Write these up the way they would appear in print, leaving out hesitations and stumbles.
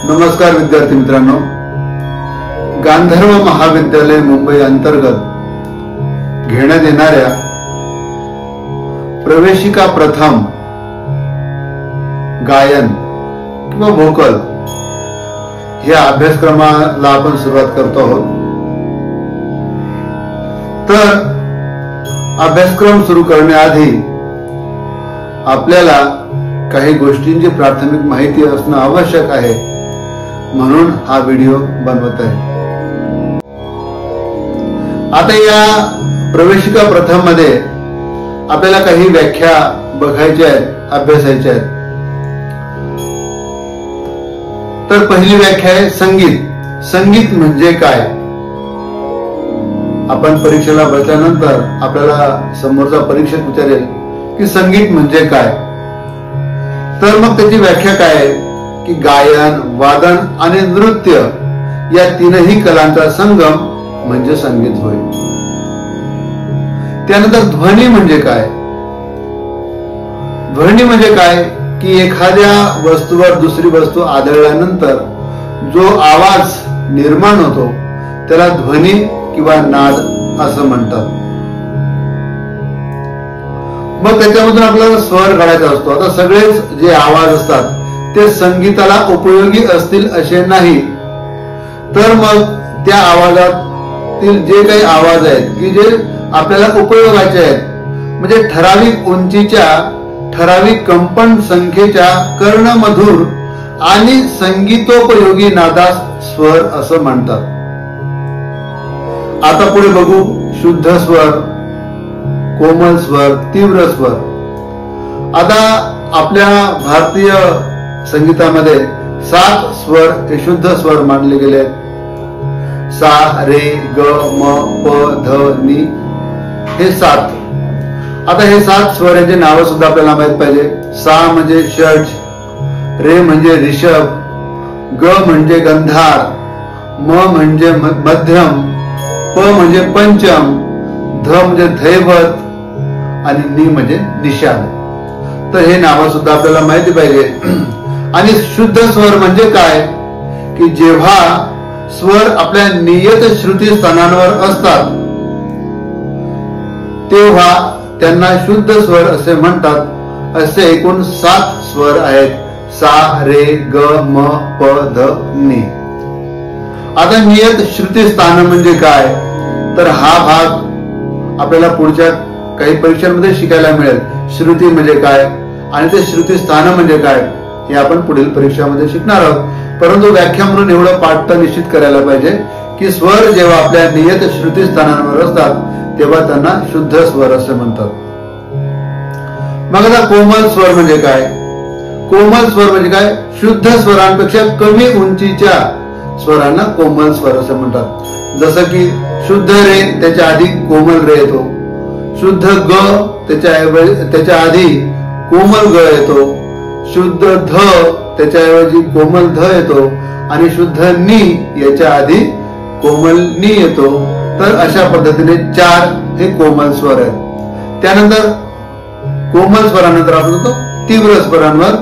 नमस्कार विद्यार्थी मित्रांनो, गांधर्व महाविद्यालय मुंबई अंतर्गत घेण्यात येणाऱ्या प्रवेशिका प्रथम गायन किंवा व्होकल या अभ्यासक्रमाला आपण सुरुवात करतो आहोत। तर अभ्यासक्रम सुरू करण्याआधी आपल्याला काही गोष्टींची प्राथमिक माहिती असणं आवश्यक आहे, म्हणून हा व्हिडिओ बनवत आहे। आता या प्रवेशिका प्रथम मध्ये आपल्याला काही व्याख्या बघायच्या आहेत, अभ्यासायच्या आहेत। तर पहिली व्याख्या आहे संगीत। संगीत म्हणजे काय? आपण परीक्षेला बसल्यानंतर आपल्याला समोरचा परीक्षक विचारेल की संगीत म्हणजे काय, तर मग त्याची व्याख्या काय आहे की गायन, वादन आणि नृत्य या तीनही कलांचा संगम म्हणजे संगीत होय। त्यानंतर ध्वनी म्हणजे काय? ध्वनी म्हणजे काय की एखाद्या वस्तूवर दुसरी वस्तू आदळल्यानंतर जो आवाज निर्माण होतो त्याला ध्वनी किंवा नाद असं म्हणतात। मग त्याच्यामधून आपल्याला स्वर काढायचा असतो। आता सगळेच जे आवाज असतात ते संगीताला उपयोगी असतील असे नाही, तर मग त्या आवाजातील जे काही आवाज आहेत की जे आपल्याला उपयोगाचे आहेत, म्हणजे ठराविक उंचीच्या, ठराविक कंपन संख्येच्या कर्णमधुर आणि संगीतोपयोगी नादास स्वर असं म्हणतात। आता पुढे बघू शुद्ध स्वर, कोमल स्वर, तीव्र स्वर। आता आपल्या भारतीय संगीतामध्ये 7 स्वर हे शुद्ध स्वर मानले गेले आहेत। सा, रे, ग, म, प, ध, नी हे 7। आता हे 7 स्वर यांचे नाव सुद्धा आपल्याला माहित पाहिजे। सा म्हणजे षड्ज, रे म्हणजे ऋषभ, ग म्हणजे गंधार, म म्हणजे मध्यम, प म्हणजे पंचम, ध म्हणजे धैवत आणि नी म्हणजे निषाद। तर हे नाव सुद्धा आपल्याला माहिती पाहिजे। आणि शुद्ध स्वर म्हणजे काय की जेव्हा स्वर आपल्या नियत श्रुती स्थानांवर असतात तेव्हा त्यांना शुद्ध स्वर असे म्हणतात। असे एकूण 7 स्वर आहेत। सा, रे, ग, म, प, ध, नी। आता नियत श्रुती स्थान म्हणजे काय, तर हा भाग आपल्याला पुढच्या काही परीक्षांमध्ये शिकायला मिळेल। श्रुती म्हणजे काय आणि ते श्रुती स्थान म्हणजे काय हे आपण पुढील परीक्षामध्ये शिकणार आहोत। परंतु व्याख्या म्हणून एवढं पाठ तर निश्चित करायला पाहिजे की स्वर जेव्हा आपल्या नियत श्रुती स्थानांवर असतात तेव्हा त्यांना शुद्ध स्वर असे म्हणतात। मग आता कोमल स्वर म्हणजे काय? कोमल स्वर म्हणजे काय? शुद्ध स्वरांपेक्षा कमी उंचीच्या स्वरांना कोमल स्वर असे म्हणतात। जसं की शुद्ध रे त्याच्या आधी कोमल रे येतो, शुद्ध ग त्याच्या आधी कोमल ग येतो, शुद्ध ध त्याच्याऐवजी कोमल ध येतो आणि शुद्ध नी याच्या आधी कोमल नी येतो। तर अशा पद्धतीने 4 हे कोमल स्वर आहेत। त्यानंतर कोमल स्वरानंतर आपण जातो तीव्र स्वरांवर,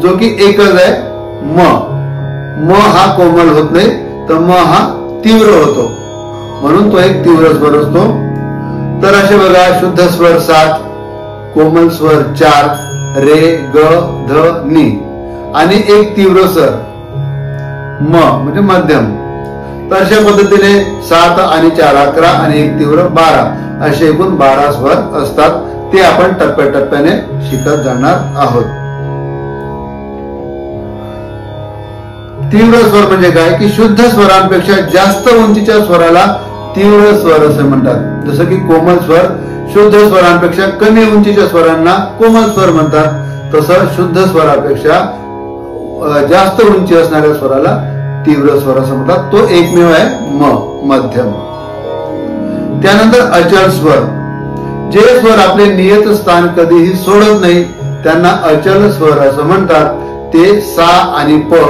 जो की एकच आहे म। म हा कोमल होत नाही, तर म हा तीव्र होतो, म्हणून तो एक तीव्र स्वर असतो। तर असे बघा, शुद्ध स्वर 7, कोमल स्वर 4, रे, ग, ध, नी आणि एक तीव्र स्वर म म्हणजे मध्यम। तर अशा पद्धतीने 7 आणि 4 11 आणि एक तीव्र 12 असे एकूण 12 स्वर असतात। ते आपण टप्प्याटप्प्याने शिकत जाणार आहोत। तीव्र स्वर म्हणजे काय की शुद्ध स्वरांपेक्षा जास्त उंचीच्या स्वराला तीव्र स्वर असे म्हणतात। जसं की कोमल स्वर शुद्ध स्वरांपेक्षा कमी उंचीच्या स्वरांना कोमल स्वर म्हणतात, तसं शुद्ध स्वरापेक्षा जास्त उंची असणाऱ्या स्वराला तीव्र स्वर असं म्हणतात। तो एकमेव आहे म, मध्यम। त्यानंतर अचल स्वर, जे स्वर आपले नियत स्थान कधीही सोडत नाही त्यांना अचल स्वर असं म्हणतात। ते सा आणि प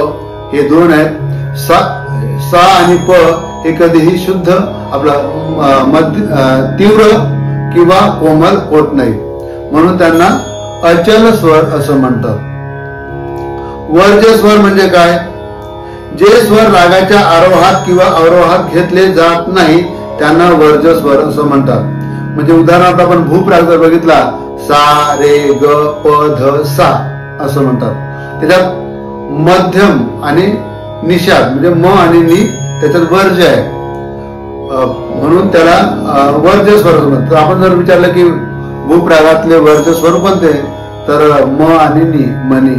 हे 2 आहेत। सा आणि प हे कधीही शुद्ध आपला तीव्र किंवा कोमल होत नाही, म्हणून त्यांना अचल स्वर असं म्हणतात। वर्ज्य स्वर म्हणजे काय जे स्वर रागाच्या आरोहात किंवा अवरोहात घेतले जात नाही त्यांना वर्ज्य स्वर असं म्हणतात. म्हणजे उदाहरणार्थ आपण भूप राग जर बघितला, सा रे ग प ध सा असं म्हणतात. त्याच्यात मध्यम आणि निषाद म्हणजे म आणि नि त्याच्यात वर्ज्य आहे, म्हणून त्याला वर्ज्य स्वर म्हणतात. आपण जर विचारलं की भूप रागातले वर्ज्य स्वर कोणते, तर म आणि नि मनी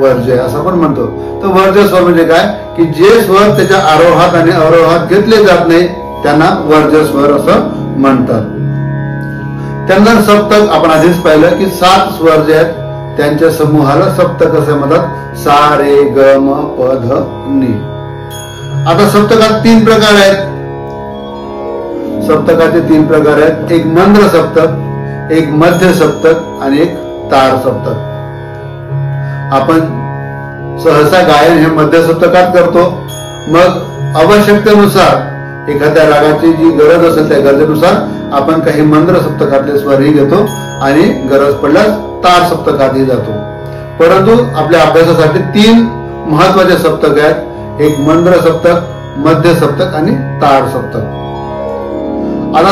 वर्ज्य असं पण म्हणतो. तर वर्ज्य स्वर म्हणजे काय की जे स्वर त्याच्या आरोहात आणि अवरोहात घेतले जात नाही त्यांना वर्ज्य स्वर असं म्हणतात. त्यानंतर सप्तक आपण आधीच पाहिलं की 7 स्वर जे आहेत त्यांच्या समूहाला सप्तक असे म्हणतात. सा रे ग म प ध नि. आता सप्तकात 3 प्रकार आहेत. सप्तकाचे 3 प्रकार आहेत. एक मंद्र सप्तक, एक मध्य सप्तक आणि एक तार सप्तक. आपण सहसा गायन हे मध्य सप्तकात करतो. मग आवश्यकतेनुसार एखाद्या रागाची जी गरज असेल त्या गरजेनुसार आपण काही मंद्र सप्तकातले स्वरही घेतो आणि गरज पडल्यास तार सप्तकातही जातो. परंतु आपल्या अभ्यासासाठी 3 महत्वाचे सप्तक आहेत. एक मंद्र सप्तक, मध्य सप्तक आणि तार सप्तक. आता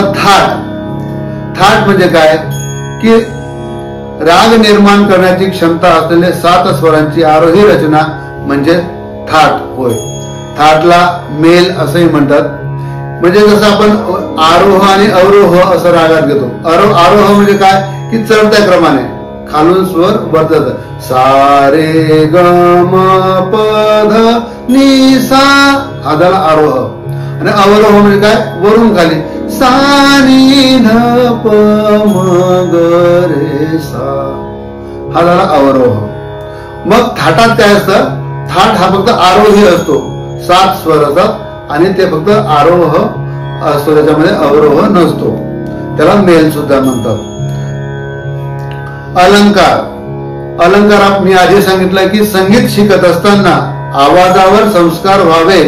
थाट म्हणजे काय की राग निर्माण करण्याची क्षमता असलेले 7 स्वरांची आरोही रचना म्हणजे थाट होय. थाटला मेल असंही म्हणतात. म्हणजे जसं आपण आरोह आणि अवरोह असं रागात घेतो. आरोह म्हणजे काय की चढत्या क्रमाने खालून स्वर वर जातात. सा रे ग म प ध नि सा हा झाला आरोह. आणि अवरोह म्हणजे काय वरून खाली सा नि ध प म ग रे सा हा झाला अवरोह. मग थाटात काय असतं, थाट हा फक्त आरोही असतो. 7 स्वर असतात आणि ते फक्त आरोह असतो, त्याच्यामध्ये अवरोह नसतो. त्याला मेल सुद्धा म्हणतात. अलंकार मी आधी सांगितलं की संगीत शिकत असताना आवाजावर संस्कार व्हावे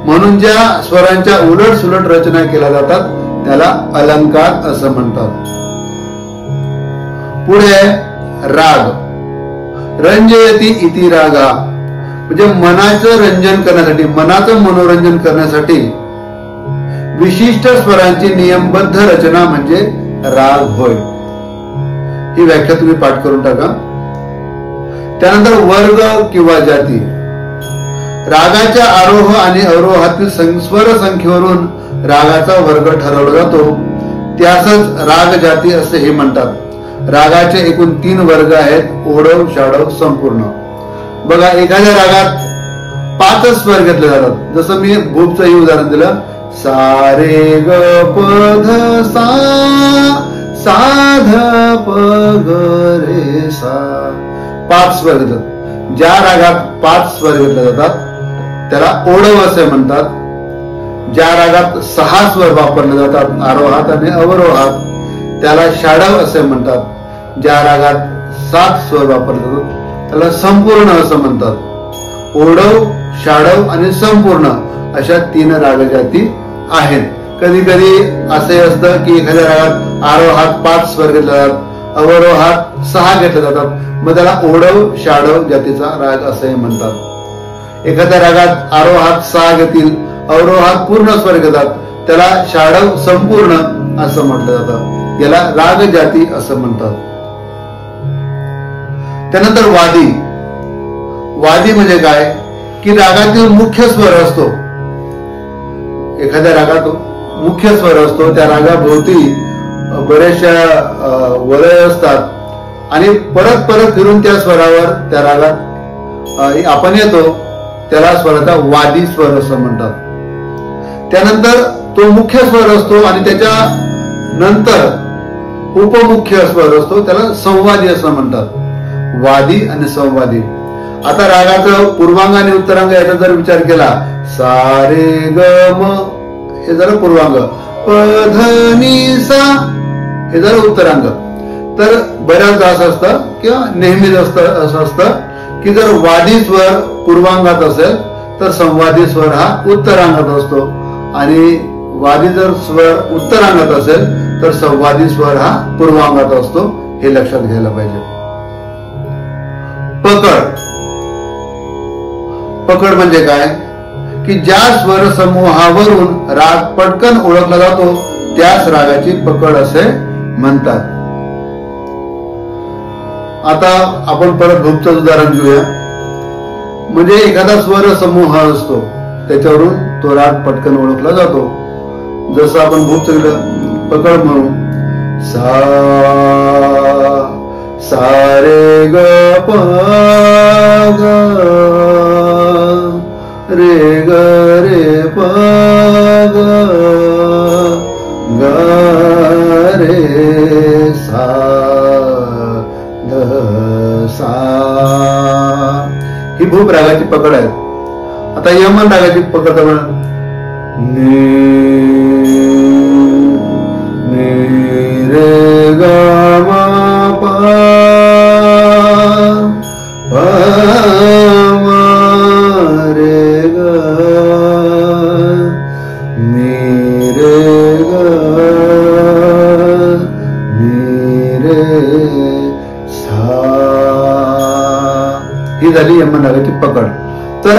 म्हणून ज्या स्वरांच्या उलट सुलट रचना केल्या जातात त्याला अलंकार असं म्हणतात. पुढे राग. रंजयती इति रागा म्हणजे मनाचं रंजन करण्यासाठी, मनाचं मनोरंजन करण्यासाठी विशिष्ट स्वरांची नियमबद्ध रचना म्हणजे राग होय. ही व्याख्या तुम्ही पाठ करून टाका. त्यानंतर वर्ग किंवा जाती. रागाच्या आरोह आणि अवरोहातील स्वर संख्येवरून रागाचा वर्ग ठरवला जातो. त्यासच राग जाती असे हे म्हणतात. रागाचे एकूण 3 वर्ग आहेत, ओढव, शाडव, संपूर्ण. बघा एखाद्या रागात 5 स्वर घेतले जातात. जसं मी भूपचंही उदाहरण दिलं, सा रे ग प ध सा, सा ध प ग रे सा. 5 स्वर घेतात. ज्या रागात 5 स्वर घेतले जातात त्याला ओढव असे म्हणतात. ज्या रागात 6 स्वर वापरले जातात आरोहात आणि अवरोहात त्याला शाडव असे म्हणतात. ज्या रागात 7 स्वर वापरले जातात त्याला संपूर्ण असं म्हणतात. ओढव, शाडव आणि संपूर्ण अशा 3 रागजाती आहेत. कधी कधी असे असतं की एखाद्या रागात आरोहात 5 स्वर घेतले जातात, अवरोहात 6 घेतले जातात, मग त्याला ओढव शाडव जातीचा राग असे म्हणतात. एखाद्या रागात आरोहात 6 घेतील, अवरोहात पूर्ण स्वर घेतात, त्याला शाडव संपूर्ण असं म्हटलं जातं. याला राग जाती असं म्हणतात. त्यानंतर वादी. वादी म्हणजे काय की रागातील मुख्य स्वर असतो. एखाद्या रागात मुख्य स्वर असतो, त्या रागाभोवती बरेचशा वलय असतात आणि परत परत फिरून त्या स्वरावर त्या रागात आपण येतो, त्याला स्वराचा वादी स्वर असं म्हणतात. त्यानंतर तो मुख्य स्वर असतो आणि त्याच्या नंतर उपमुख्य स्वर असतो, त्याला संवादी असं म्हणतात. वादी आणि संवादी. आता रागाचं पूर्वांग आणि उत्तरांग याचा जर विचार केला, सा रे ग म हे झालं पूर्वांग, प ध नि सा हे झालं उत्तरांग. तर बऱ्याचदा असं असतं किंवा नेहमीच असं असतं की जर वादी स्वर पूर्वांगात असेल तर संवादी स्वर हा उत्तरांगात असतो आणि वादी जर स्वर उत्तरांगात असेल तर संवादी स्वर हा पूर्वांगात असतो. हे लक्षात घ्यायला पाहिजे. पकड. पकड म्हणजे काय की ज्या स्वर समूहावरून राग पटकन ओळखला जातो त्याच रागाची पकड असे म्हणतात. आता आपण परत भूपचं उदाहरण घेऊया. म्हणजे एखादा स्वर समूह असतो त्याच्यावरून तो राग पटकन ओळखला जातो. जसं आपण भूपचं पकड म्हणू सा रे ग प ग रे ग रे प ग ग रे सा ग सा ही भूप रागाची पकड आहे. आता यमन रागाची पकड रे ग म प रे ग नी रे ग नी रे सा ही झाली यमन रागाची पकड. तर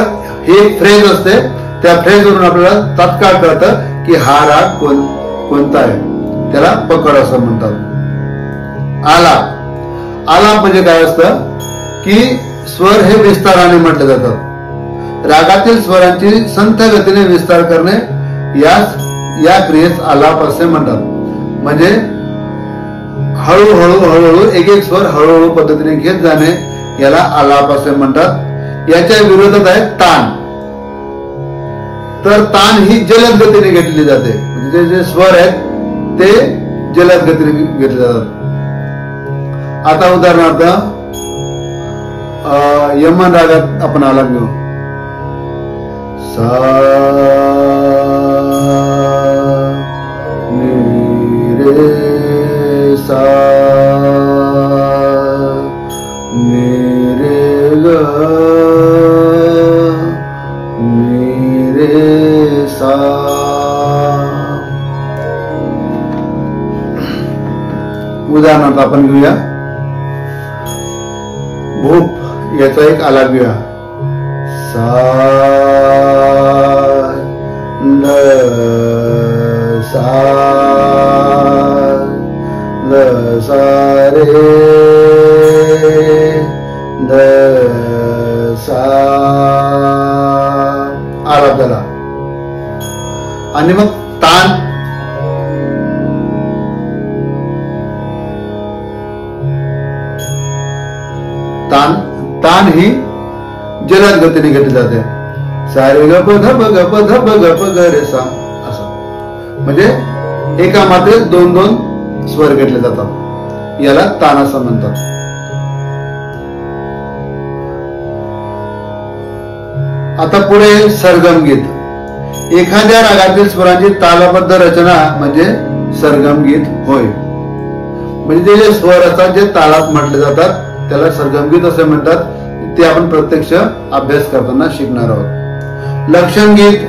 हे फ्रेज असते. त्या फ्रेजवरून आपल्याला तात्काळ कळतं की हा राग कोणता आहे. त्याला पकड असं म्हणतात. आलाप आलाप म्हणजे काय असतं की स्वर हे विस्ताराने म्हटले जातात. रागातील स्वरांची संथ गतीने विस्तार करणे या क्रियेस आलाप असे म्हणतात. म्हणजे हळूहळू हळूहळू एक एक स्वर हळूहळू पद्धतीने घेत जाणे याला आलाप असे म्हणतात. याच्या विरोधात आहे तान. तर तान ही जलद गतीने घेतली जाते. म्हणजे जे स्वर आहेत ते जलद गतीने घेतले जातात. आता उदाहरणार्थ यमन रागात आपण आलाप घेऊ सा नी रे सा नी रे ग नी रे सा. उदाहरणार्थ आपण घेऊया भूप याचा एक आलाप घेऊया सा ल सा ल सा रे ल सा आलाप झाला. आणि मग तान तान ही जलद गतीने घेतली जाते. सारे ग प ध ब ग प ध ब ग प ग रे सा असं. म्हणजे एका मात्रेत दोन दोन स्वर घेतले जातात. याला तान असं म्हणतात. आता पुढे सरगम गीत. एखाद्या रागातील स्वरांची तालबद्ध रचना म्हणजे सरगम गीत होय. म्हणजे ते जे स्वर असतात जे तालात म्हटले जातात त्याला सरगम गीत असे म्हणतात. ते आपण प्रत्यक्ष अभ्यास करताना शिकणार आहोत. लक्षण गीत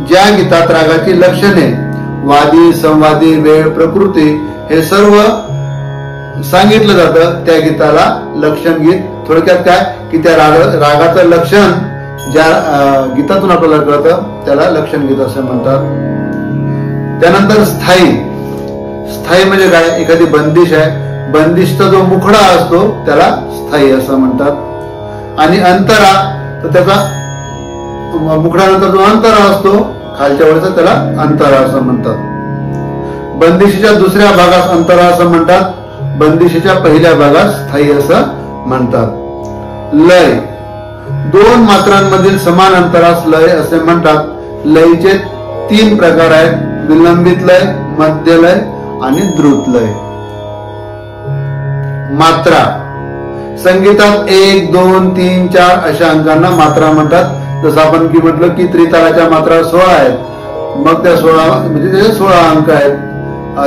ज्या गीतात रागाची लक्षणे वादी संवादी वेळ प्रकृती हे सर्व सांगितलं जातं त्या गीताला लक्षण गीत. थोडक्यात काय की त्या रागाचं लक्षण ज्या गीतातून आपल्याला कळतं त्याला लक्षण गीत असे म्हणतात. त्यानंतर स्थायी. स्थायी म्हणजे काय एखादी बंदिश आहे. बंदिशचा जो मुखडा असतो त्याला स्थायी असं म्हणतात. आणि अंतरा तर त्याचा मुखडानंतर जो अंतरा असतो खालच्या वळचा त्याला अंतरा असं म्हणतात. बंदिशीच्या दुसऱ्या भागास अंतरा असं म्हणतात. बंदिशीच्या पहिल्या भागास स्थायी असं म्हणतात. लय दोन मात्रांमधील समान अंतरास लय असे म्हणतात. लयचे 3 प्रकार आहेत. विलंबित लय, मध्य लय आणि द्रुत लय. मात्रा संगीतात 1, 2, 3, 4 अशा अंकांना मात्रा म्हणतात. जसं आपण की म्हटलं की त्रितालाच्या मात्रा 16 आहेत. मग त्या 16 म्हणजे त्याचे 16 अंक आहेत.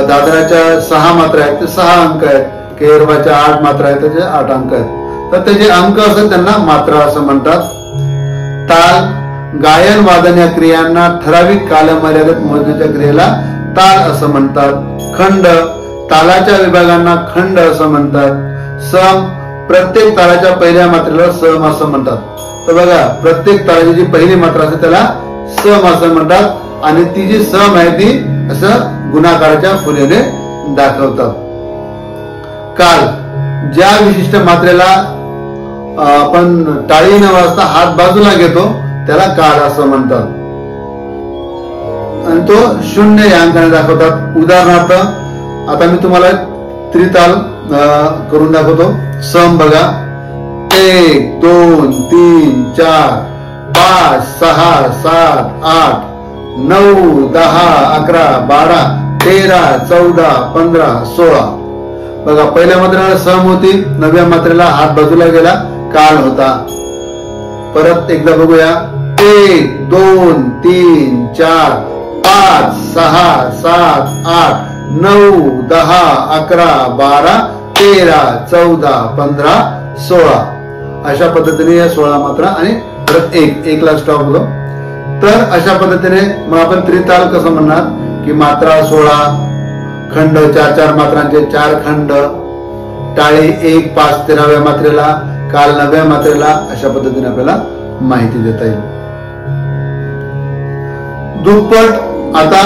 दादराच्या 6 मात्रा आहेत ते 6 अंक आहेत. केरवाच्या 8 मात्रा आहेत त्याचे 8 अंक आहेत. तर त्याचे अंक असं त्यांना मात्रा असं म्हणतात. ताल गायन वादन या क्रियांना ठराविक कालमर्यादेत मोजण्याच्या क्रियेला ताल असं म्हणतात. खंड तालाच्या विभागांना खंड असं म्हणतात. सम प्रत्येक तालाच्या पहिल्या मात्रेला सम असं म्हणतात. तर बघा, प्रत्येक तालाची जी पहिली मात्रा असते त्याला सम असं म्हणतात आणि ती जी सम आहे ती असं गुणाकाराच्या फुलेने दाखवतात. काल, ज्या विशिष्ट मात्रेला आपण टाळी न वाजता हात बाजूला घेतो त्याला काल असं म्हणतात आणि तो शून्य या अंकाने दाखवतात. उदाहरणार्थ आता मी तुम्हाला त्रिताल करून दाखवतो. सम बघा, 1 2 3 4 5 6 7 8 9 10 11 12 13 14 15 16. बघा, पहिल्या मात्रेला सम होती, 9व्या मात्रेला हात बाजूला गेला, काल होता. परत एकदा बघूया. 1 2 3 4 5 6 7 8 9 10 11 12 13 14 15 16. अशा पद्धतीने या 16 मात्रा आणि परत एक ला स्टॉप होतो. तर अशा पद्धतीने मग आपण त्रिताल कसं म्हणणार की मात्रा 16, खंड 4 मात्रांचे 4 खंड, टाळी 1 5 13व्या मात्रेला, काल 9व्या मात्रेला. अशा पद्धतीने आपल्याला माहिती देता येईल. दुप्पट, आता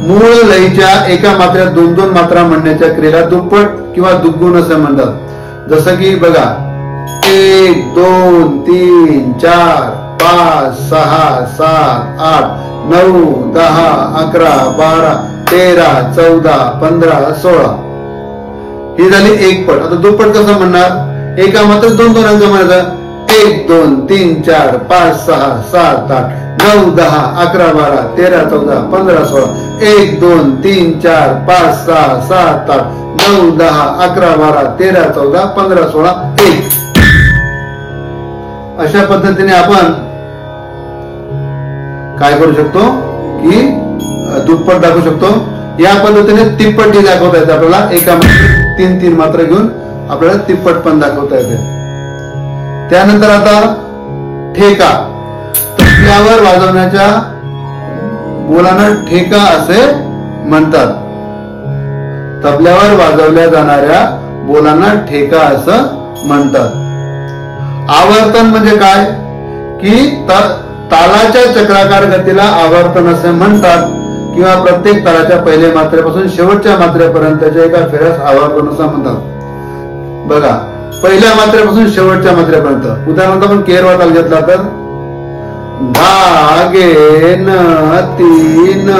मूळ लयीच्या एका मात्रेत 2-2 मात्रा म्हणण्याच्या क्रियेला दुप्पट किंवा दुग्गुण असे म्हणतात. जसं की बघा, 1 2 3 4 5 6 7 8 9 10 11 12 13 14 15 16. ही झाली एक पट. आता दुप्पट कसं म्हणणार? एका मात्र 2-2 अंक म्हणायचं. 1 2 3 4 5 6 7 8 9 10 11 12 13 14 15 16. 1 2 3 4 5 6 7 8 9 10 11 12 13 14 15 16 1. अशा पद्धतीने आपण काय करू शकतो की दुप्पट दाखवू शकतो. या पद्धतीने तिप्पट दाखवता येते आपल्याला. एका 3-3 मात्रा घेऊन आपल्याला तिप्पट पण दाखवता येते. त्यानंतर आता ठेका. तबल्यावर वाजवण्याच्या बोलांना ठेका असे म्हणतात. तबल्यावर वाजवल्या जाणाऱ्या बोलांना ठेका असं म्हणतात. आवर्तन म्हणजे काय की तालाच्या चक्राकार गतीला आवर्तन असे म्हणतात किंवा प्रत्येक तालाच्या पहिल्या मात्रेपासून शेवटच्या मात्रेपर्यंतच्या एका फेऱ्यास आवर्तन असं म्हणतात. बघा, पहिल्या मात्रेपासून शेवटच्या मात्रेपर्यंत. उदाहरणार्थ आपण केरवा ताल घेतला तर धागे न तीन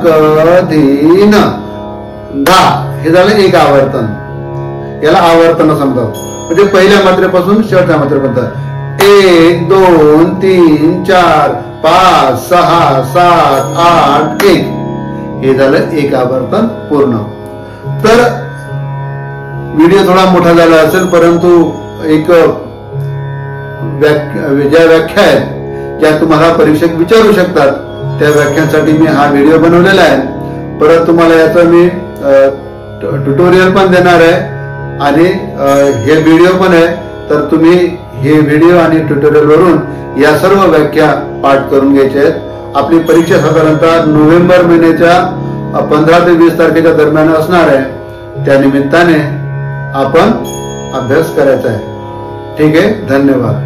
कधीन धा, हे झालं एक आवर्तन. याला आवर्तन असं म्हणतात. म्हणजे पहिल्या मात्रेपासून शेवटच्या मात्रेपर्यंत 1 2 3 4 5 6 7 8 1. हे झालं एक आवर्तन पूर्ण. तर व्हिडिओ थोडा मोठा झाला असेल, परंतु एक ज्या व्याख्या आहेत ज्या तुम्हाला परीक्षक विचारू शकतात त्या व्याख्यांसाठी मी हा व्हिडिओ बनवलेला आहे. परत तुम्हाला याचं मी ट्युटोरियल पण देणार आहे आणि हे व्हिडिओ पण आहे. तर तुम्ही हे व्हिडिओ आणि ट्युटोरियल वरून या सर्व व्याख्या पाठ करून घ्यायच्या आहेत. आपली परीक्षा साधारणतः नोव्हेंबर महिन्याच्या 15 ते 20 तारखेच्या दरम्यान असणार आहे. त्या निमित्ताने आपण अभ्यास करायचा आहे. ठीक आहे, धन्यवाद.